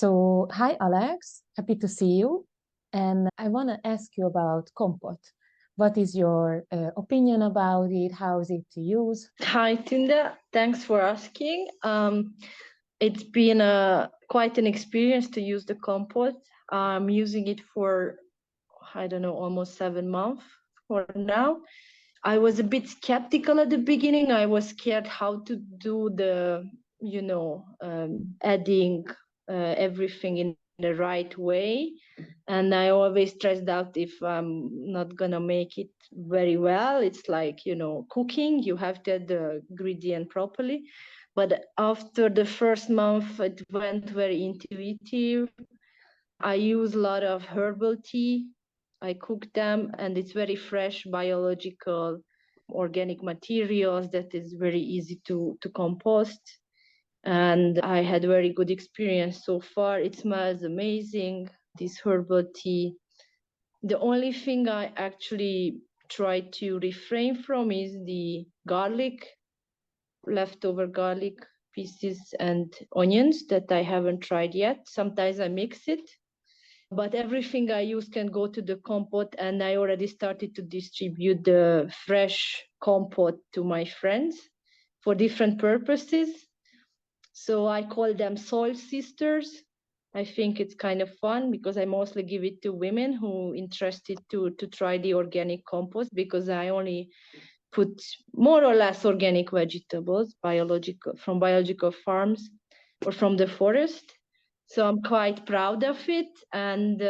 So, hi Alex, happy to see you. And I want to ask you about COMPOT. What is your opinion about it? How is it to use? Hi, Tunda. Thanks for asking. It's been quite an experience to use the compost. I'm using it for, I don't know, almost 7 months for now. I was a bit skeptical at the beginning. I was scared how to do the, adding everything in the right way. And I always stressed out if I'm not gonna make it very well. It's like, cooking, you have to add the ingredient properly. But after the first month, it went very intuitive. I use a lot of herbal tea. I cook them, and it's very fresh, biological, organic materials that is very easy to compost. And I had very good experience so far. It smells amazing, this herbal tea. The only thing I actually try to refrain from is the garlic, leftover garlic pieces and onions that I haven't tried yet. Sometimes I mix it, but everything I use can go to the compost, and I already started to distribute the fresh compost to my friends for different purposes. So I call them SOIL Sisters. I think it's kind of fun because I mostly give it to women who interested to try the organic compost, because I only put more or less organic vegetables, from biological farms or from the forest. So I'm quite proud of it. And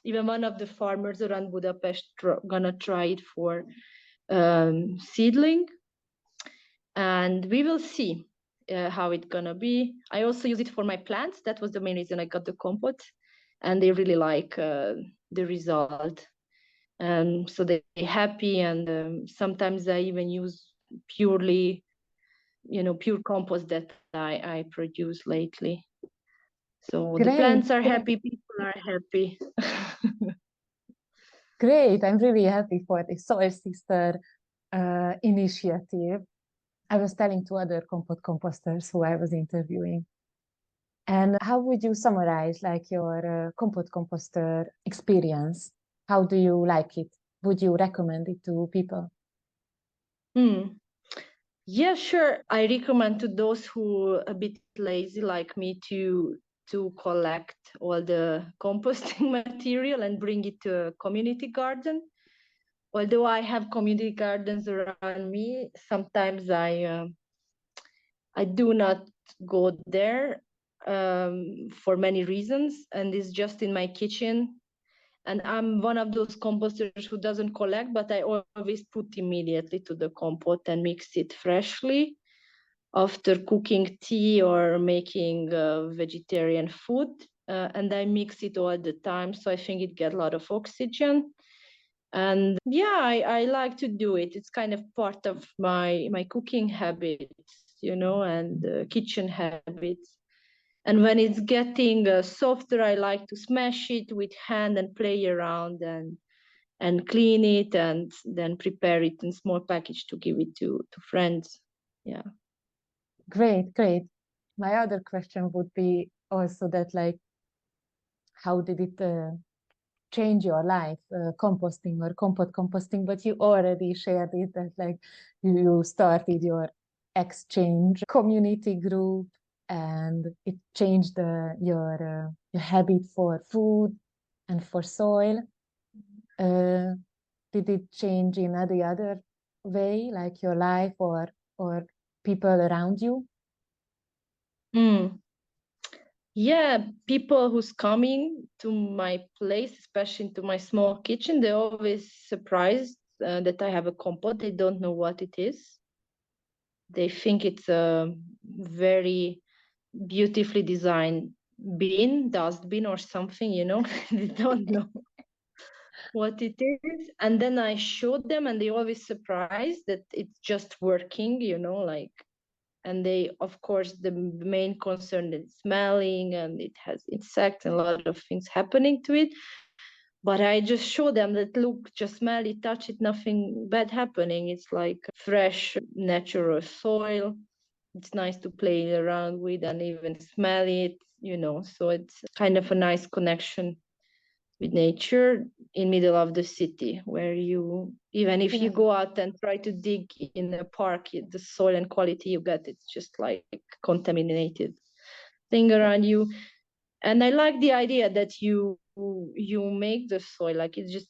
even one of the farmers around Budapest gonna try it for seedling. And we will see how it's gonna be. I also use it for my plants. That was the main reason I got the compost, and they really like the result. So they're happy, and sometimes I even use purely, pure compost that I produce lately. So the plants are happy, people are happy. Great, I'm really happy for the SOIL Sister initiative. I was telling to other composters who I was interviewing. And how would you summarize like your composter experience? How do you like it? Would you recommend it to people? Yeah, sure. I recommend to those who are a bit lazy like me to collect all the composting material and bring it to a community garden. Although I have community gardens around me, sometimes I do not go there for many reasons, and it's just in my kitchen. And I'm one of those composters who doesn't collect, but I always put immediately to the compost and mix it freshly after cooking tea or making vegetarian food. And I mix it all the time, so I think it gets a lot of oxygen. And yeah, I like to do it. It's kind of part of my cooking habits, and kitchen habits. And when it's getting softer, I like to smash it with hand and play around and clean it, and then prepare it in small package to give it to friends. Yeah. Great, great. My other question would be also that, like, how did it change your life, composting or composting? But you already shared it that, like, you started your exchange community group, and it changed your habit for food and for soil. Did it change in any other way, like your life or people around you? Yeah, people who's coming to my place, especially to my small kitchen, they're always surprised that I have a compost. They don't know what it is. They think it's a very beautifully designed dustbin or something, They don't know what it is. And then I showed them, and they always surprised that it's just working, like. And they, of course, the main concern is smelling, and it has insects and a lot of things happening to it. But I just show them that, look, just smell it, touch it, nothing bad happening. It's like fresh, natural soil. it's nice to play around with and even smell it, so it's kind of a nice connection with nature in middle of the city, where even if you go out and try to dig in a park, the soil and quality you get, it's just like contaminated thing around you. And I like the idea that you make the soil, like it's just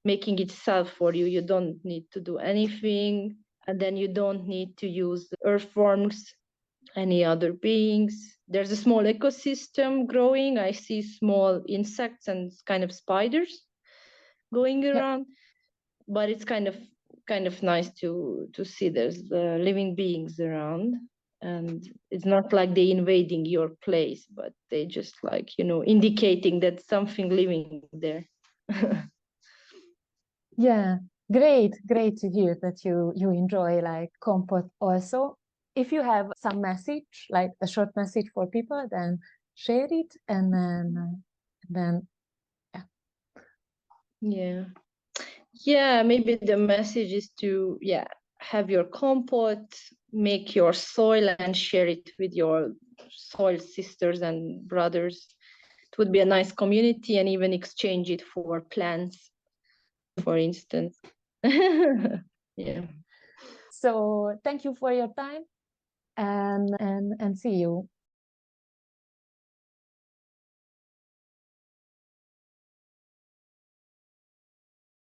making itself for you. You don't need to do anything, and then you don't need to use earthworms, any other beings. There's a small ecosystem growing. I see small insects and kind of spiders going around, but it's kind of nice to see there's living beings around. And it's not like they invading your place, but they just like indicating that something living there. Yeah, great to hear that you enjoy like COMPOT also. If you have some message, like a short message for people, then share it, and then yeah, maybe the message is to have your compost, make your soil and share it with your soil sisters and brothers. It would be a nice community, and even exchange it for plants, for instance. Yeah. So thank you for your time, and see you